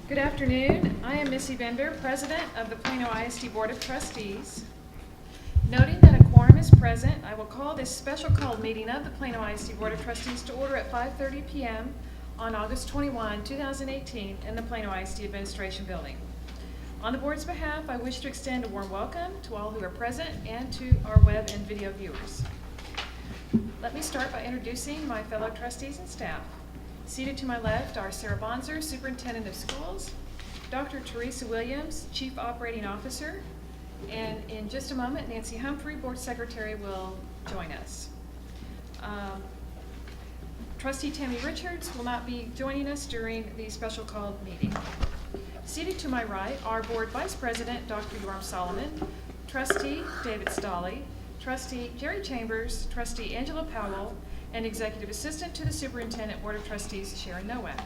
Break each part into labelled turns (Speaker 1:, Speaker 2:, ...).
Speaker 1: Good afternoon. I am Missy Bender, President of the Plano ISD Board of Trustees. Noting that a quorum is present, I will call this special called meeting of the Plano ISD Board of Trustees to order at 5:30 p.m. on August 21, 2018 in the Plano ISD Administration Building. On the board's behalf, I wish to extend a warm welcome to all who are present and to our web and video viewers. Let me start by introducing my fellow trustees and staff. Seated to my left are Sarah Bonzer, Superintendent of Schools, Dr. Teresa Williams, Chief Operating Officer, and in just a moment, Nancy Humphrey, Board Secretary, will join us. Trustee Tammy Richards will not be joining us during the special called meeting. Seated to my right are Board Vice President Dr. Yoram Solomon, Trustee David Stolley, Trustee Jerry Chambers, Trustee Angela Powell, and Executive Assistant to the Superintendent Board of Trustees, Sharon Nowak.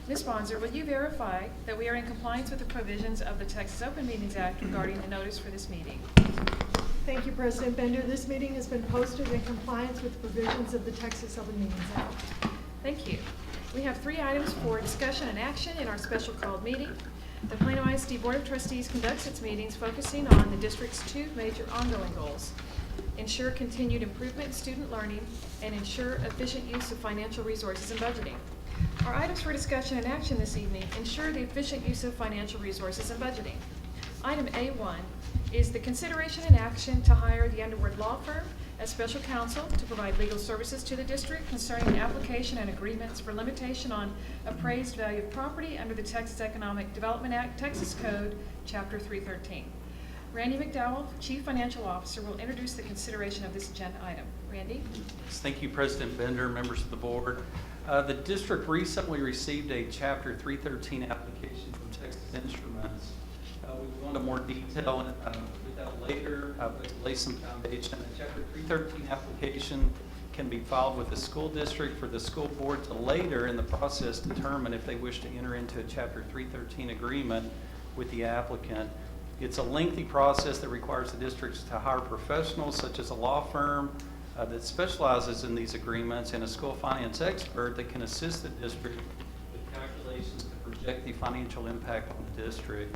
Speaker 1: Ms. Bonzer, will you verify that we are in compliance with the provisions of the Texas Open Meetings Act regarding the notice for this meeting?
Speaker 2: Thank you, President Bender. This meeting has been posted in compliance with the provisions of the Texas Open Meetings Act.
Speaker 1: Thank you. We have 3 items for discussion and action in our special called meeting. The Plano ISD Board of Trustees conducts its meetings focusing on the district's 2 major ongoing goals: ensure continued improvement in student learning, and ensure efficient use of financial resources and budgeting. Our items for discussion and action this evening ensure the efficient use of financial resources and budgeting. Item A1 is the consideration and action to hire the Underwood Law Firm as special counsel to provide legal services to the district concerning application and agreements for limitation on appraised value of property under the Texas Economic Development Act, Texas Code, Chapter 313. Randy McDowell, Chief Financial Officer, will introduce the consideration of this agenda item. Randy?
Speaker 3: Thank you, President Bender, members of the board. The district recently received a Chapter 313 application from Texas Instruments. We go into more detail with that later, but to lay some foundation. A Chapter 313 application can be filed with the school district for the school board to later in the process determine if they wish to enter into a Chapter 313 agreement with the applicant. It's a lengthy process that requires the districts to hire professionals such as a law firm that specializes in these agreements and a school finance expert that can assist the district with calculations to project the financial impact on the district.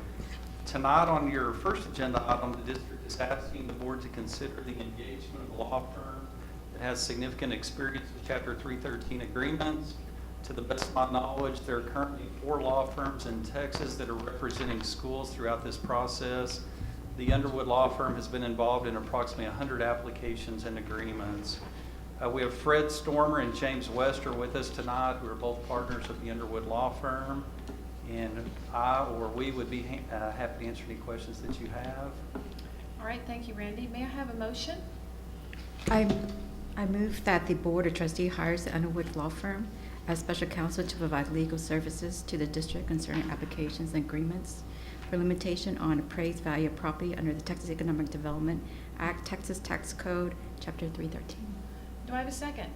Speaker 3: Tonight on your first agenda item, the district is asking the board to consider the engagement of a law firm that has significant experience with Chapter 313 agreements. To the best of my knowledge, there are currently 4 law firms in Texas that are representing schools throughout this process. The Underwood Law Firm has been involved in approximately 100 applications and agreements. We have Fred Stormer and James Wester with us tonight, who are both partners of the Underwood Law Firm. And we would be happy to answer any questions that you have.
Speaker 1: All right, thank you, Randy. May I have a motion?
Speaker 4: I move that the Board of Trustees hires the Underwood Law Firm as special counsel to provide legal services to the district concerning applications and agreements for limitation on appraised value of property under the Texas Economic Development Act, Texas Tax Code, Chapter 313.
Speaker 1: Do I have a second?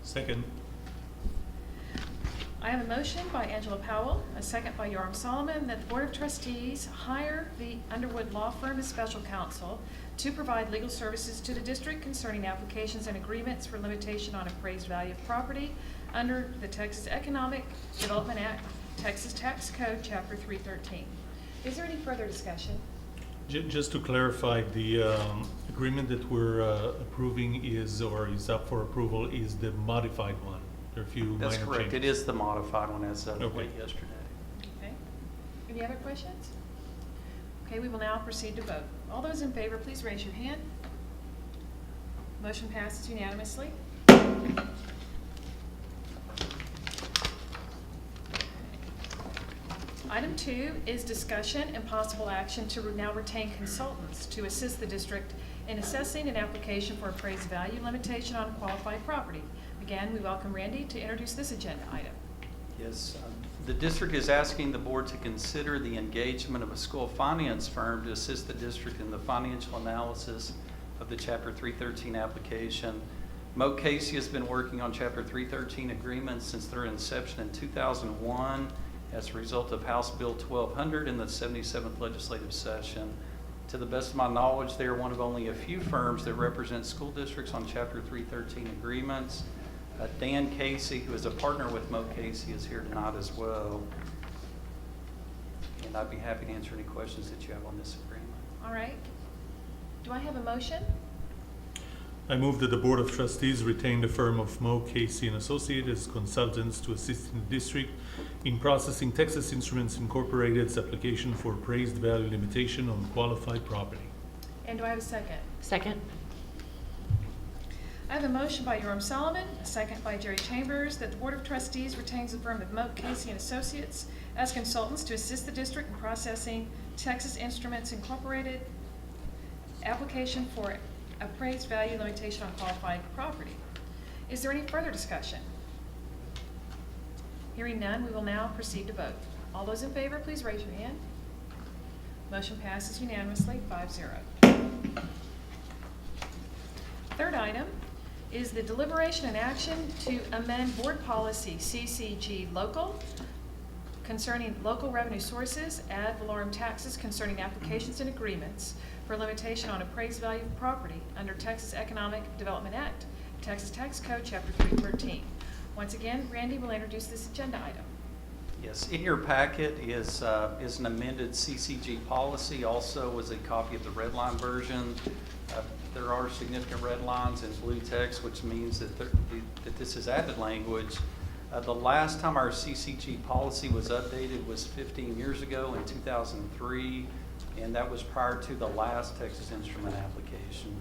Speaker 5: Second.
Speaker 1: I have a motion by Angela Powell, a second by Yoram Solomon, that the Board of Trustees hire the Underwood Law Firm as special counsel to provide legal services to the district concerning applications and agreements for limitation on appraised value of property under the Texas Economic Development Act, Texas Tax Code, Chapter 313. Is there any further discussion?
Speaker 5: Just to clarify, the agreement that we're approving is up for approval is the modified one. There are a few minor changes.
Speaker 3: That's correct. It is the modified one as of late yesterday.
Speaker 1: Okay. Any other questions? Okay, we will now proceed to vote. All those in favor, please raise your hand. Motion passes unanimously. Item 2 is discussion and possible action to now retain consultants to assist the district in assessing an application for appraised value limitation on qualified property. Again, we welcome Randy to introduce this agenda item.
Speaker 3: Yes, the district is asking the board to consider the engagement of a school finance firm to assist the district in the financial analysis of the Chapter 313 application. Mo Casey has been working on Chapter 313 agreements since their inception in 2001 as a result of House Bill 1200 in the 77th legislative session. To the best of my knowledge, they are one of only a few firms that represent school districts on Chapter 313 agreements. Dan Casey, who is a partner with Mo Casey, is here tonight as well. and I'd be happy to answer any questions that you have on this agreement.
Speaker 1: All right. Do I have a motion?
Speaker 5: I move that the Board of Trustees retain the firm of Moe, Casey and Associates as consultants to assist in the district in processing Texas Instruments Incorporated's application for appraised value limitation on qualified property.
Speaker 1: And do I have a second?
Speaker 6: Second.
Speaker 1: I have a motion by Yoram Solomon, a second by Jerry Chambers, that the Board of Trustees retains the firm of Moat, Casey and Associates as consultants to assist the district in processing Texas Instruments Incorporated application for appraised value limitation on qualified property. Is there any further discussion? Hearing none, we will now proceed to vote. All those in favor, please raise your hand. Motion passes unanimously, 5-0. Third item is the deliberation and action to amend board policy CCG local concerning local revenue sources, ad valorem taxes concerning applications and agreements for limitation on appraised value of property under Texas Economic Development Act, Texas Tax Code, Chapter 313. Once again, Randy will introduce this agenda item.
Speaker 3: Yes, in your packet is an amended CCG policy. Also was a copy of the red line version. There are significant red lines in blue text, which means that this is added language. The last time our CCG policy was updated was 15 years ago in 2003, and that was prior to the last Texas Instrument application.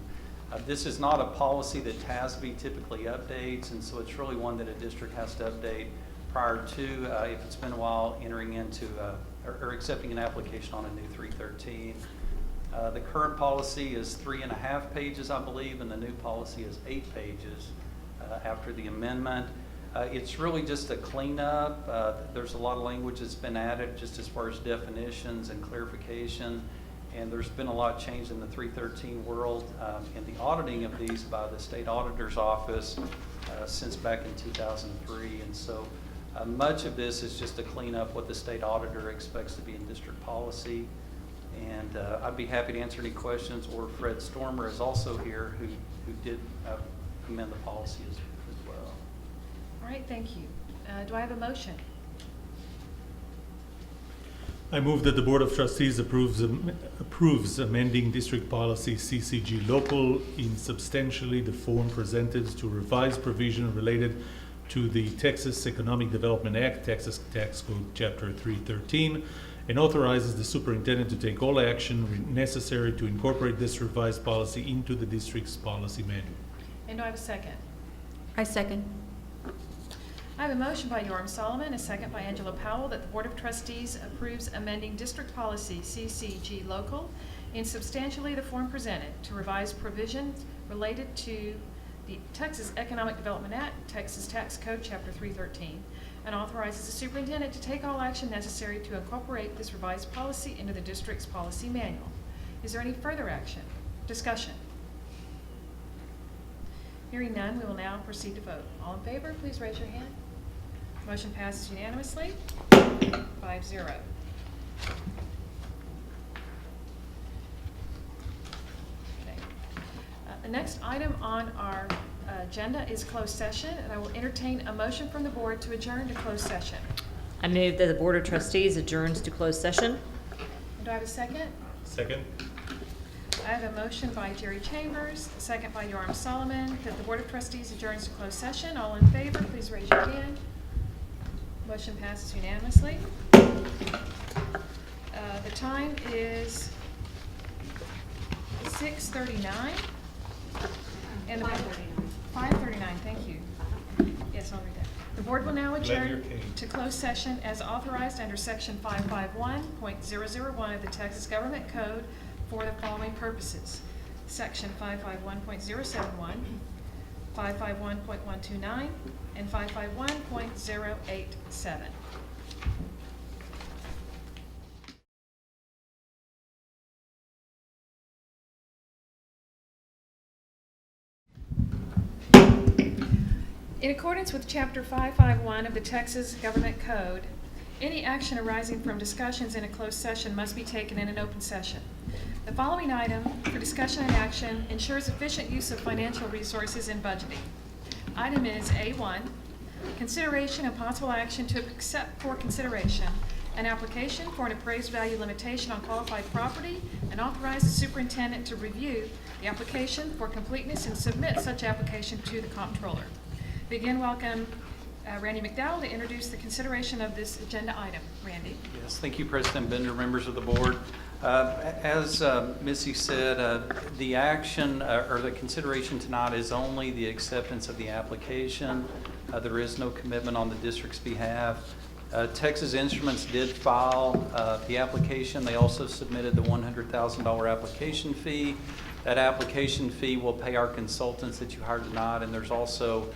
Speaker 3: This is not a policy that TASB typically updates, and so it's really one that a district has to update prior to, if it's been a while, entering into or accepting an application on a new 313. The current policy is 3.5 pages, I believe, and the new policy is 8 pages after the amendment. It's really just a cleanup. There's a lot of language that's been added just as far as definitions and clarification, and there's been a lot changed in the 313 world in the auditing of these by the state auditor's office since back in 2003. And so much of this is just to clean up what the state auditor expects to be in district policy. And I'd be happy to answer any questions, or Fred Stormer is also here, who did amend the policy as well.
Speaker 1: All right, thank you. Do I have a motion?
Speaker 5: I move that the Board of Trustees approves amending District Policy CCG Local in substantially the form presented to revise provision related to the Texas Economic Development Act, Texas Tax Code, Chapter 313, and authorizes the superintendent to take all action necessary to incorporate this revised policy into the district's policy manual.
Speaker 1: And do I have a second?
Speaker 4: I second.
Speaker 1: I have a motion by Yoram Solomon, a second by Angela Powell, that the Board of Trustees approves amending District Policy CCG Local in substantially the form presented to revise provisions related to the Texas Economic Development Act, Texas Tax Code, Chapter 313, and authorizes the superintendent to take all action necessary to incorporate this revised policy into the district's policy manual. Is there any further discussion? Hearing none, we will now proceed to vote. All in favor, please raise your hand. Motion passes unanimously, 5-0. Okay. The next item on our agenda is closed session, and I will entertain a motion from the board to adjourn to closed session.
Speaker 6: I move that the Board of Trustees adjourns to closed session.
Speaker 1: And do I have a second?
Speaker 5: Second.
Speaker 1: I have a motion by Jerry Chambers, a second by Yoram Solomon, that the Board of Trustees adjourns to closed session. All in favor, please raise your hand. Motion passes unanimously. The time is 6:39. And 5:39, thank you. Yes, I'll read that. The board will now adjourn to closed session as authorized under Section 551.001 of the Texas Government Code for the following purposes: Section 551.071, 551.129, and 551.087. In accordance with Chapter 551 of the Texas Government Code, any action arising from discussions in a closed session must be taken in an open session. The following item for discussion and action ensures efficient use of financial resources in budgeting. Item is A1, consideration and possible action to accept for consideration an application for an appraised value limitation on qualified property and authorize the superintendent to review the application for completeness and submit such application to the comptroller. Begin welcome Randy McDowell to introduce the consideration of this agenda item. Randy.
Speaker 3: Yes, thank you, President Bender, members of the board. As Missy said, the action or the consideration tonight is only the acceptance of the application. There is no commitment on the district's behalf. Texas Instruments did file the application. They also submitted the $100,000 application fee. That application fee will pay our consultants that you hired tonight, and there's also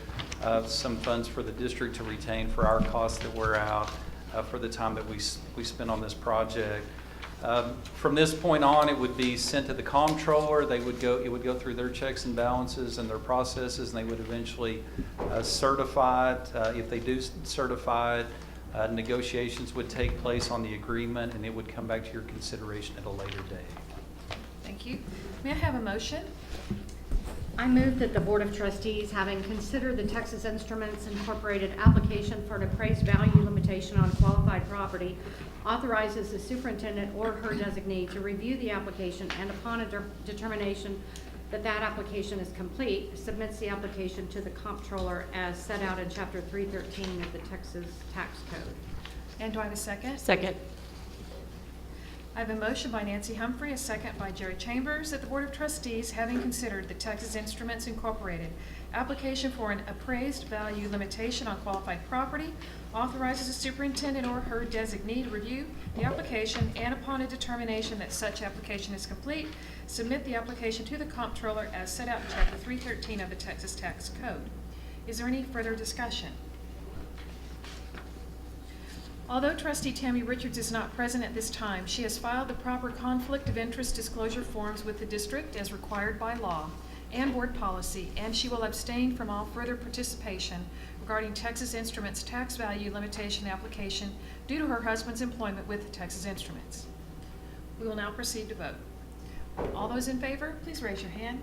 Speaker 3: some funds for the district to retain for our costs that we're out for the time that we spend on this project. From this point on, it would be sent to the comptroller. It would go through their checks and balances and their processes, and they would eventually certify it. If they do certify it, negotiations would take place on the agreement, and it would come back to your consideration at a later date.
Speaker 1: Thank you. May I have a motion?
Speaker 7: I move that the Board of Trustees, having considered the Texas Instruments Incorporated application for an appraised value limitation on qualified property, authorizes the superintendent or her designee to review the application and upon a determination that that application is complete, submits the application to the comptroller as set out in Chapter 313 of the Texas Tax Code.
Speaker 1: And do I have a second?
Speaker 6: Second.
Speaker 1: I have a motion by Nancy Humphrey, a second by Jerry Chambers, that the Board of Trustees, having considered the Texas Instruments Incorporated application for an appraised value limitation on qualified property, authorizes the superintendent or her designee to review the application and upon a determination that such application is complete, submit the application to the comptroller as set out in Chapter 313 of the Texas Tax Code. Is there any further discussion? Although Trustee Tammy Richards is not present at this time, she has filed the proper conflict of interest disclosure forms with the district as required by law and board policy, and she will abstain from all further participation regarding Texas Instruments tax value limitation application due to her husband's employment with Texas Instruments. We will now proceed to vote. All those in favor, please raise your hand.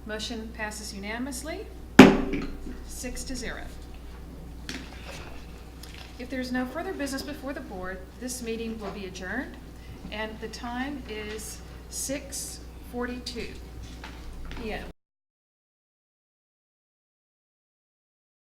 Speaker 1: Motion passes unanimously, 6-0. If there's no further business before the board, this meeting will be adjourned, and the time is 6:42 p.m.